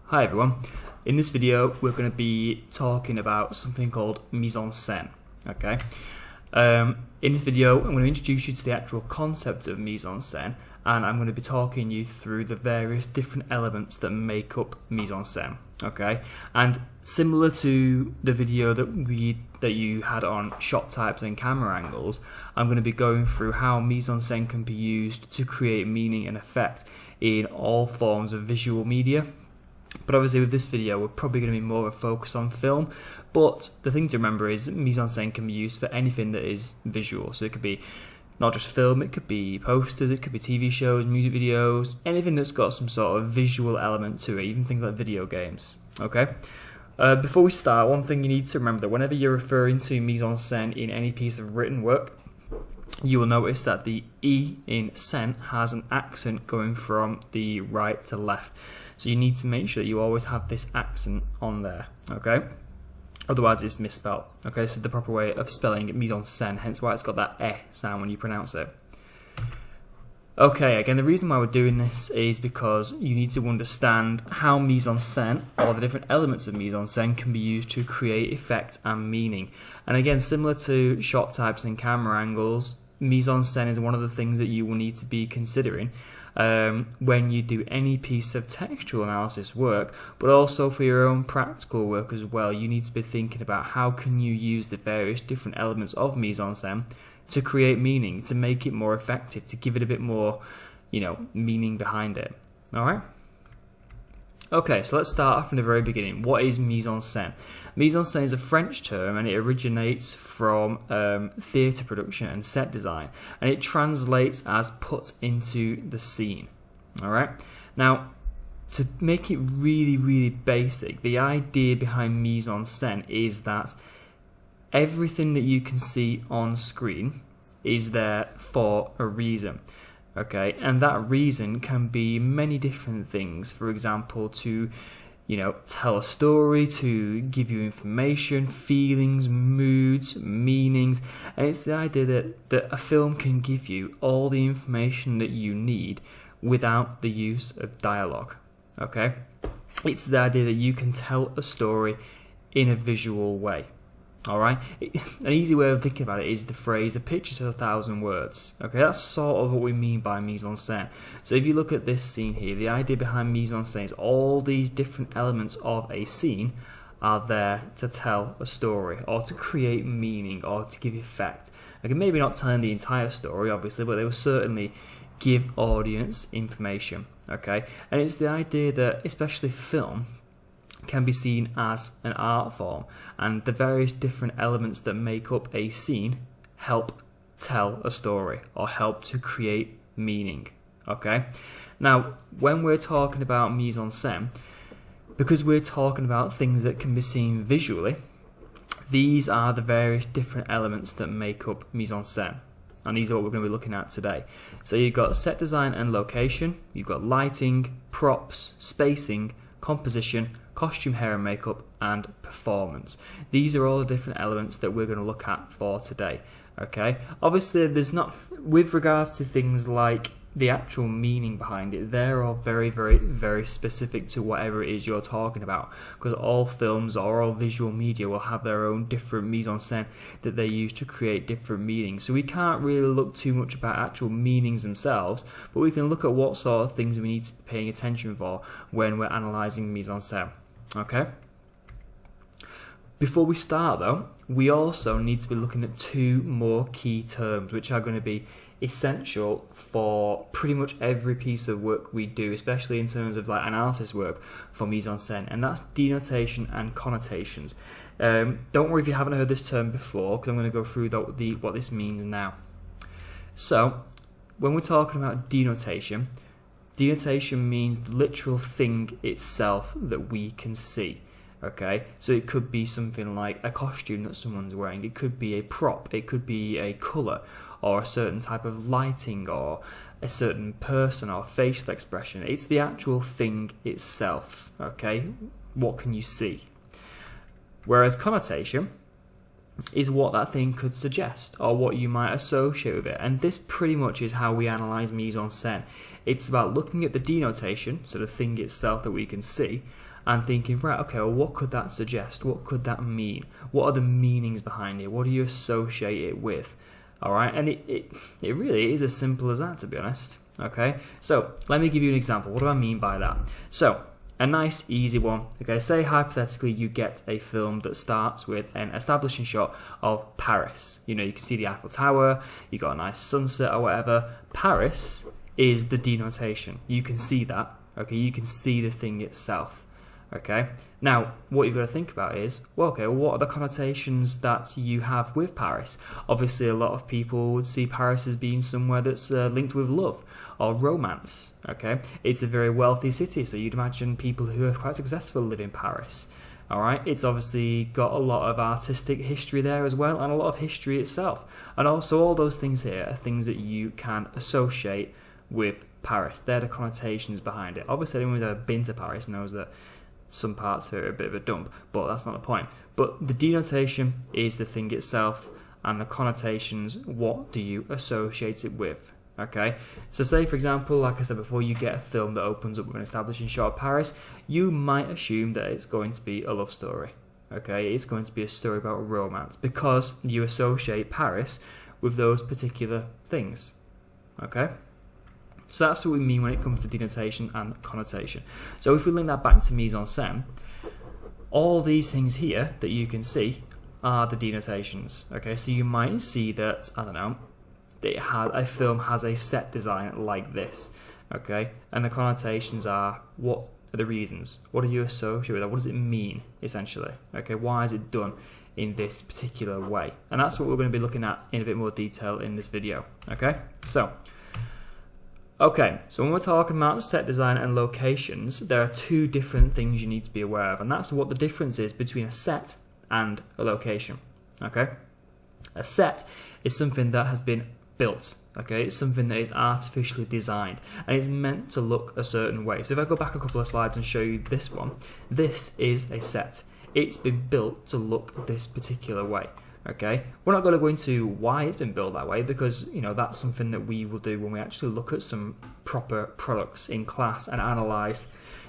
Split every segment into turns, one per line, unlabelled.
Hi everyone, in this video we're going to be talking about something called mise-en-scène, okay? In this video I'm going to introduce you to the actual concept of mise-en-scène, and I'm going to be talking you through the various different elements that make up mise-en-scène, okay? And similar to the video that you had on shot types and camera angles, I'm going to be going through how mise-en-scène can be used to create meaning and effect in all forms of visual media. But obviously with this video we're probably going to be more of a focus on film, but the thing to remember is mise-en-scène can be used for anything that is visual. So it could be not just film, it could be posters, it could be TV shows, music videos, anything that's got some sort of visual element to it, even things like video games, okay? Before we start, one thing you need to remember, that whenever you're referring to mise-en-scène in any piece of written work, you will notice that the E in scène has an accent going from the right to left. So you need to make sure that you always have this accent on there, okay? Otherwise it's misspelled, okay? So the proper way of spelling mise-en-scène, hence why it's got that eh sound when you pronounce it. Okay, again, the reason why we're doing this is because you need to understand how mise-en-scène, or the different elements of mise-en-scène, can be used to create effect and meaning. And again, similar to shot types and camera angles, mise-en-scène is one of the things that you will need to be considering when you do any piece of textual analysis work, but also for your own practical work as well. You need to be thinking about how can you use the various different elements of mise-en-scène to create meaning, to make it more effective, to give it a bit more, meaning behind it. Alright? Okay, so let's start from the very beginning. What is mise-en-scène? Mise-en-scène is a French term, and it originates from theatre production and set design, and it translates as put into the scene. Alright? Now, to make it really, really basic, the idea behind mise-en-scène is that everything that you can see on screen is there for a reason. Okay, and that reason can be many different things. For example, to tell a story, to give you information, feelings, moods, meanings. And it's the idea that a film can give you all the information that you need without the use of dialogue. Okay, it's the idea that you can tell a story in a visual way. Alright, an easy way of thinking about it is the phrase, a picture says 1,000 words. Okay, that's sort of what we mean by mise-en-scène. So if you look at this scene here, the idea behind mise-en-scène is all these different elements of a scene are there to tell a story, or to create meaning, or to give effect. Okay, maybe not telling the entire story, obviously, but they will certainly give audience information. Okay, and it's the idea that, especially film, can be seen as an art form, and the various different elements that make up a scene help tell a story or help to create meaning. Okay, now when we're talking about mise-en-scène, because we're talking about things that can be seen visually, these are the various different elements that make up mise-en-scène, and these are what we're going to be looking at today. So you've got set design and location, you've got lighting, props, spacing, composition, costume, hair and makeup, and performance. These are all the different elements that we're going to look at for today. Okay, obviously there's not, with regards to things like the actual meaning behind it, they're all very, very, very specific to whatever it is you're talking about, because all films or all visual media will have their own different mise-en-scène that they use to create different meanings. So we can't really look too much about actual meanings themselves, but we can look at what sort of things we need to be paying attention for when we're analysing mise-en-scène. Okay? Before we start though, we also need to be looking at two more key terms which are going to be essential for pretty much every piece of work we do, especially in terms of like analysis work for mise-en-scène, and that's denotation and connotations. Don't worry if you haven't heard this term before, because I'm going to go through what this means now. So, when we're talking about denotation, denotation means the literal thing itself that we can see. Okay, so it could be something like a costume that someone's wearing, it could be a prop, it could be a colour, or a certain type of lighting, or a certain person or facial expression. It's the actual thing itself. Okay, what can you see? Whereas connotation is what that thing could suggest, or what you might associate with it. And this pretty much is how we analyse mise-en-scène. It's about looking at the denotation, so the thing itself that we can see, and thinking, right, okay, well, what could that suggest? What could that mean? What are the meanings behind it? What do you associate it with? All right, and it really is as simple as that, to be honest. Okay, so let me give you an example. What do I mean by that? So a nice easy one. Okay, say hypothetically you get a film that starts with an establishing shot of Paris. You know, you can see the Eiffel Tower, you got a nice sunset or whatever. Paris is the denotation. You can see that. Okay, you can see the thing itself. Okay, now what you've got to think about is, well, okay, what are the connotations that you have with Paris? Obviously, a lot of people would see Paris as being somewhere that's linked with love or romance. Okay, it's a very wealthy city, so you'd imagine people who are quite successful live in Paris. All right, it's obviously got a lot of artistic history there as well, and a lot of history itself, and also all those things here are things that you can associate with Paris. They're the connotations behind it. Obviously, anyone who's ever been to Paris knows that some parts are a bit of a dump, but that's not the point. But the denotation is the thing itself, and the connotations, what do you associate it with? Okay, so say for example, like I said before, you get a film that opens up with an establishing shot of Paris, you might assume that it's going to be a love story. Okay, it's going to be a story about romance because you associate Paris with those particular things. Okay, so that's what we mean when it comes to denotation and connotation. So if we link that back to mise-en-scène, all these things here that you can see are the denotations. Okay, so you might see that, I don't know, a film has a set design like this. Okay, and the connotations are, what are the reasons? What do you associate with that? What does it mean, essentially? Okay, why is it done in this particular way? And that's what we're going to be looking at in a bit more detail in this video. Okay, so when we're talking about set design and locations, there are two different things you need to be aware of, and that's what the difference is between a set and a location. Okay, a set is something that has been built. Okay, it's something that is artificially designed and it's meant to look a certain way. So if I go back a couple of slides and show you this one, this is a set. It's been built to look this particular way. Okay, we're not going to go into why it's been built that way because, you know, that's something that we will do when we actually look at some proper products in class and analyse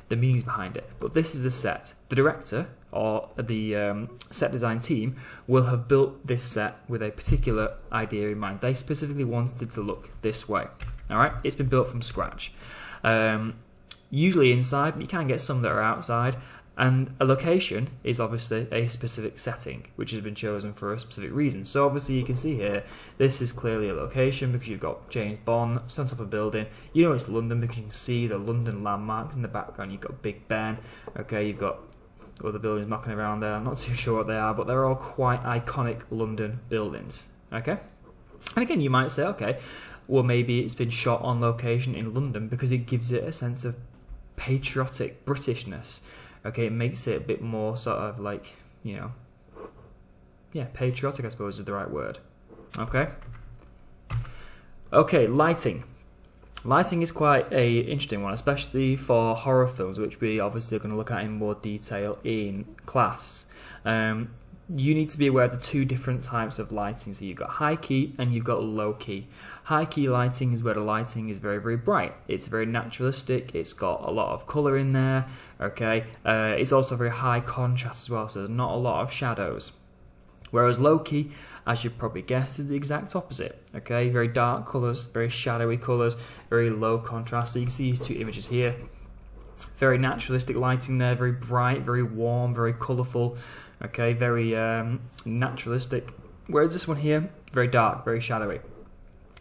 the meanings behind it. But this is a set. The director or the set design team will have built this set with a particular idea in mind. They specifically wanted it to look this way. All right, it's been built from scratch. Usually inside, but you can get some that are outside. And a location is obviously a specific setting, which has been chosen for a specific reason. So obviously you can see here, this is clearly a location because you've got James Bond on top of a building. You know it's London because you can see the London landmarks in the background. You've got Big Ben, okay, you've got other buildings knocking around there. I'm not too sure what they are, but they're all quite iconic London buildings, okay? And again, you might say, okay, well maybe it's been shot on location in London because it gives it a sense of patriotic Britishness. Okay, it makes it a bit more sort of like, you know, yeah, patriotic, I suppose is the right word. Okay. Okay, lighting. Lighting is quite a interesting one, especially for horror films, which we obviously are going to look at in more detail in class. You need to be aware of the two different types of lighting. So you've got high key and you've got low key. High key lighting is where the lighting is very, very bright. It's very naturalistic. It's got a lot of colour in there. Okay, it's also very high contrast as well, so there's not a lot of shadows. Whereas low key, as you probably guessed, is the exact opposite. Okay, very dark colours, very shadowy colours, very low contrast. So you can see these two images here. Very naturalistic lighting there, very bright, very warm, very colourful. Okay, very naturalistic. Whereas this one here, very dark, very shadowy.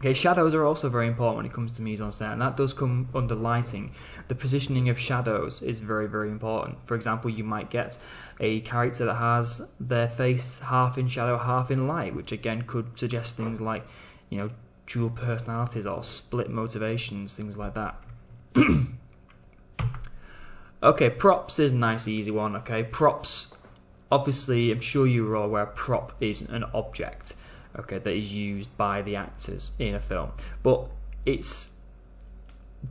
Okay, shadows are also very important when it comes to mise-en-scène, and that does come under lighting. The positioning of shadows is very, very important. For example, you might get a character that has their face half in shadow, half in light, which again could suggest things like, you know, dual personalities or split motivations, things like that. Okay, props is a nice easy one. Okay, props, obviously, I'm sure you are all aware prop is an object, okay, that is used by the actors in a film. But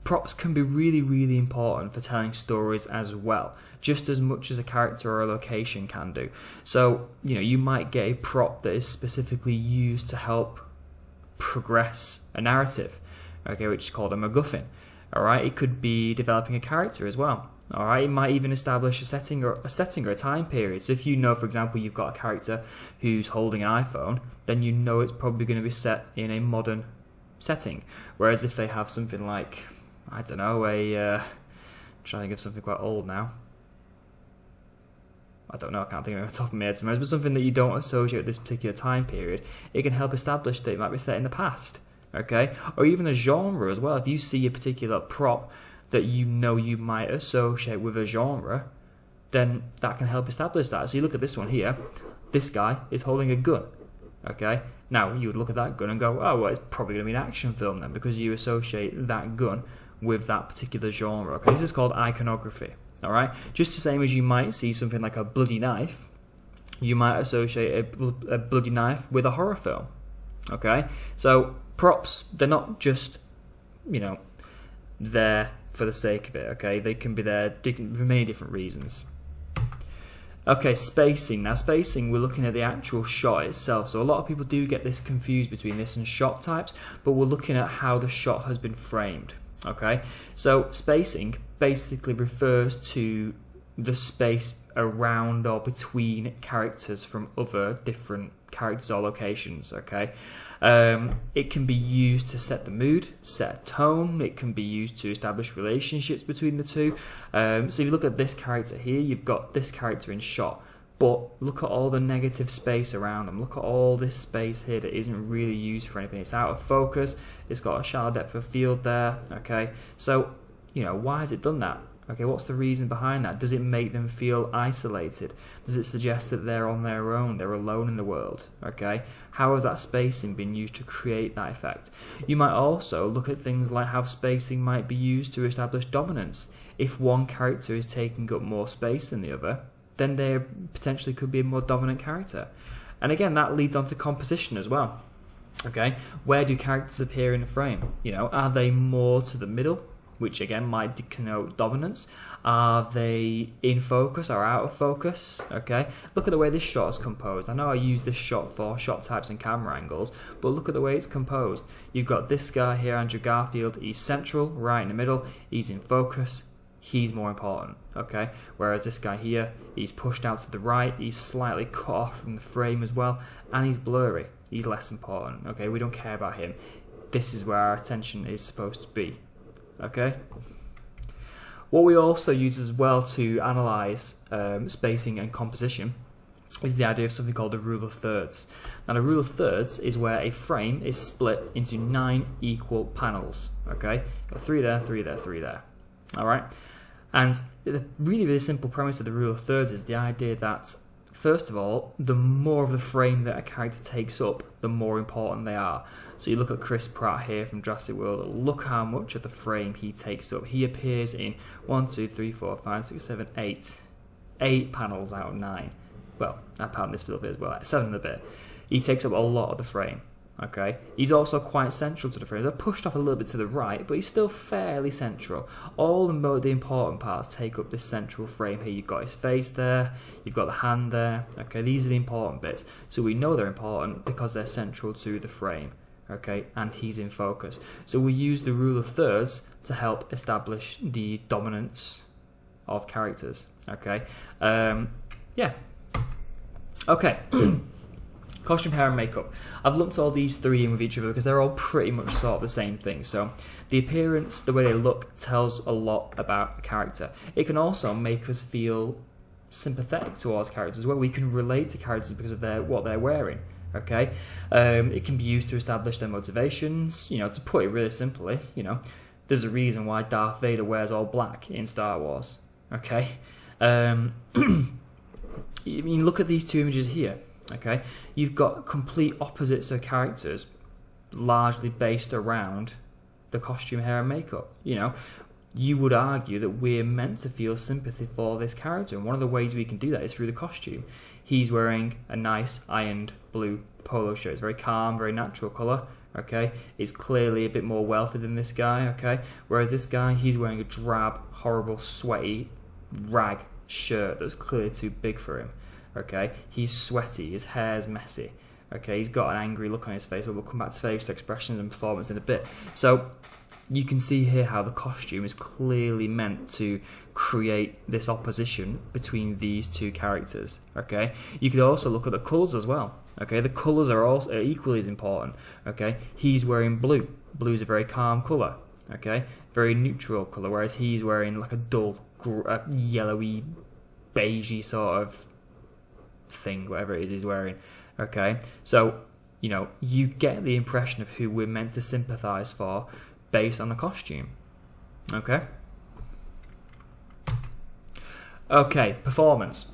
props can be really, really important for telling stories as well, just as much as a character or a location can do. So, you know, you might get a prop that is specifically used to help progress a narrative, okay, which is called a MacGuffin. All right, it could be developing a character as well. All right, it might even establish a setting or a time period. So if you know, for example, you've got a character who's holding an iPhone, then you know it's probably going to be set in a modern setting. Whereas if they have something like, I don't know, I'm trying to think of something quite old now. I don't know, I can't think of it off the top of my head, but something that you don't associate with this particular time period, it can help establish that it might be set in the past. Okay, or even a genre as well. If you see a particular prop that you know you might associate with a genre, then that can help establish that. So you look at this one here, this guy is holding a gun, okay? Now, you would look at that gun and go, oh, well, it's probably going to be an action film then, because you associate that gun with that particular genre, okay? This is called iconography, all right? Just the same as you might see something like a bloody knife, you might associate a bloody knife with a horror film, okay? So props, they're not just, there for the sake of it, okay? They can be there for many different reasons. Okay, spacing. Now spacing, we're looking at the actual shot itself. So a lot of people do get this confused between this and shot types, but we're looking at how the shot has been framed, okay? So spacing basically refers to the space around or between characters from other different characters or locations, okay? It can be used to set the mood, set a tone. It can be used to establish relationships between the two. So if you look at this character here, you've got this character in shot, but look at all the negative space around them. Look at all this space here that isn't really used for anything. It's out of focus. It's got a shallow depth of field there, okay? So, why has it done that? Okay, what's the reason behind that? Does it make them feel isolated? Does it suggest that they're on their own, they're alone in the world? Okay, how has that spacing been used to create that effect? You might also look at things like how spacing might be used to establish dominance. If one character is taking up more space than the other, then they potentially could be a more dominant character. And again, that leads on to composition as well. Okay, where do characters appear in the frame? Are they more to the middle, which again might denote dominance? Are they in focus or out of focus? Okay, look at the way this shot is composed. I know I use this shot for shot types and camera angles, but look at the way it's composed. You've got this guy here, Andrew Garfield. He's central, right in the middle. He's in focus. He's more important, okay? Whereas this guy here, he's pushed out to the right. He's slightly cut off from the frame as well, and he's blurry. He's less important, okay? We don't care about him. This is where our attention is supposed to be. Okay. What we also use as well to analyse spacing and composition is the idea of something called the rule of thirds. Now, the rule of thirds is where a frame is split into 9 equal panels. Okay, got 3 there, 3 there, 3 there. All right, and the really simple premise of the rule of thirds is the idea that, first of all, the more of the frame that a character takes up, the more important they are. So you look at Chris Pratt here from Jurassic World, look how much of the frame he takes up. He appears in 1, 2, 3, 4, 5, 6, 7, 8. 8 panels out of 9. Well, I pound this a little bit as well, 7 and a bit. He takes up a lot of the frame. Okay, he's also quite central to the frame. They're pushed off a little bit to the right, but he's still fairly central. All the important parts take up this central frame here. You've got his face there, you've got the hand there. Okay, these are the important bits. So we know they're important because they're central to the frame. Okay, and he's in focus. So we use the rule of thirds to help establish the dominance of characters. Okay, yeah. Okay. Costume, hair and makeup. I've lumped all these 3 in with each other because they're all pretty much sort of the same thing. So the appearance, the way they look, tells a lot about a character. It can also make us feel sympathetic towards characters, where we can relate to characters because of what they're wearing. Okay, it can be used to establish their motivations. To put it really simply, there's a reason why Darth Vader wears all black in Star Wars. Okay, look at these 2 images here. Okay, you've got complete opposites of characters, largely based around the costume, hair, and makeup. You would argue that we're meant to feel sympathy for this character, and one of the ways we can do that is through the costume. He's wearing a nice ironed blue polo shirt. It's very calm, very natural colour. Okay, it's clearly a bit more wealthy than this guy. Okay, whereas this guy, he's wearing a drab, horrible, sweaty rag shirt that's clearly too big for him. Okay, he's sweaty, his hair's messy. Okay, he's got an angry look on his face, but we'll come back to facial expressions and performance in a bit. So you can see here how the costume is clearly meant to create this opposition between these two characters. Okay, you could also look at the colours as well. Okay, the colours are also equally as important. Okay, he's wearing blue. Blue is a very calm colour. Okay, very neutral colour, whereas he's wearing like a dull, yellowy, beigey sort of thing, whatever it is he's wearing. Okay, so you know, you get the impression of who we're meant to sympathise for based on the costume. Okay. Okay, performance.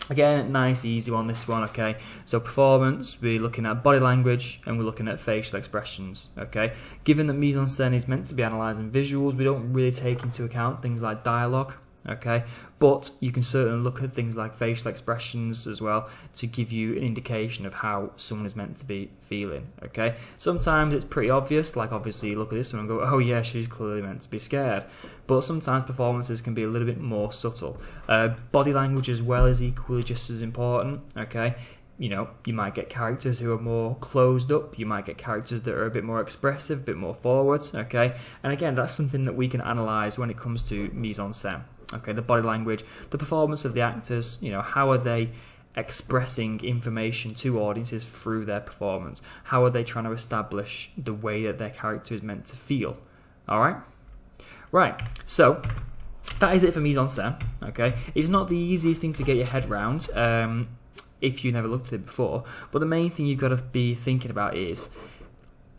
Again, nice, easy one, this one, okay? So performance, we're looking at body language and we're looking at facial expressions, okay? Given that mise-en-scène is meant to be analysing visuals, we don't really take into account things like dialogue, okay? But you can certainly look at things like facial expressions as well to give you an indication of how someone is meant to be feeling, okay? Sometimes it's pretty obvious, like obviously you look at this one and go, oh yeah, she's clearly meant to be scared. But sometimes performances can be a little bit more subtle. Body language as well is equally just as important, okay? You know, you might get characters who are more closed up, you might get characters that are a bit more expressive, a bit more forward, okay? And again, that's something that we can analyse when it comes to mise-en-scène. Okay, the body language, the performance of the actors, you know, how are they expressing information to audiences through their performance? How are they trying to establish the way that their character is meant to feel? Alright? Right, so that is it for mise-en-scène, okay? It's not the easiest thing to get your head around if you never looked at it before, but the main thing you've got to be thinking about is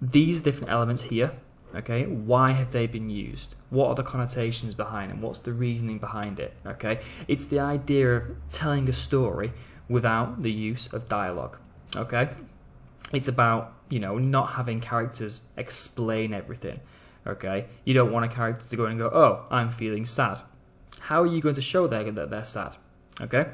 these different elements here. Okay, why have they been used? What are the connotations behind them? What's the reasoning behind it? Okay, it's the idea of telling a story without the use of dialogue. Okay, it's about, you know, not having characters explain everything. Okay, you don't want a character to go in and go, oh, I'm feeling sad. How are you going to show that they're sad? Okay,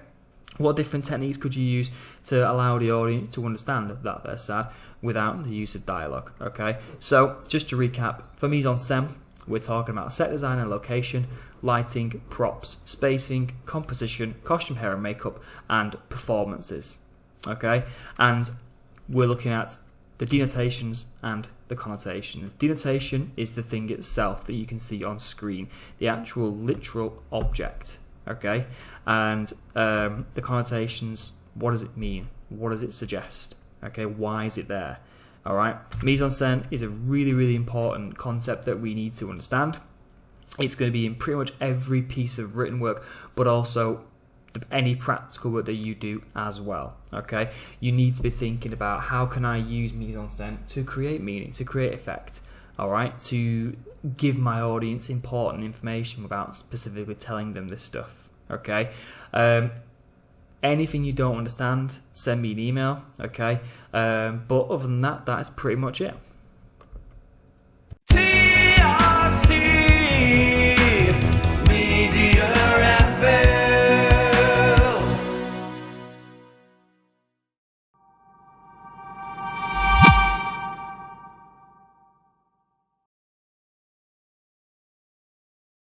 what different techniques could you use to allow the audience to understand that they're sad without the use of dialogue? Okay, so just to recap, for mise-en-scène, we're talking about set design and location, lighting, props, spacing, composition, costume, hair and makeup, and performances. Okay, and we're looking at the denotations and the connotations. Denotation is the thing itself that you can see on screen, the actual literal object. Okay, and the connotations, what does it mean? What does it suggest? Okay, why is it there? All right, mise-en-scène is a really, really important concept that we need to understand. It's going to be in pretty much every piece of written work, but also any practical work that you do as well. Okay, you need to be thinking about how can I use mise-en-scène to create meaning, to create effect. All right, to give my audience important information without specifically telling them this stuff. Okay, anything you don't understand, send me an email. Okay, but other than that, that is pretty much it.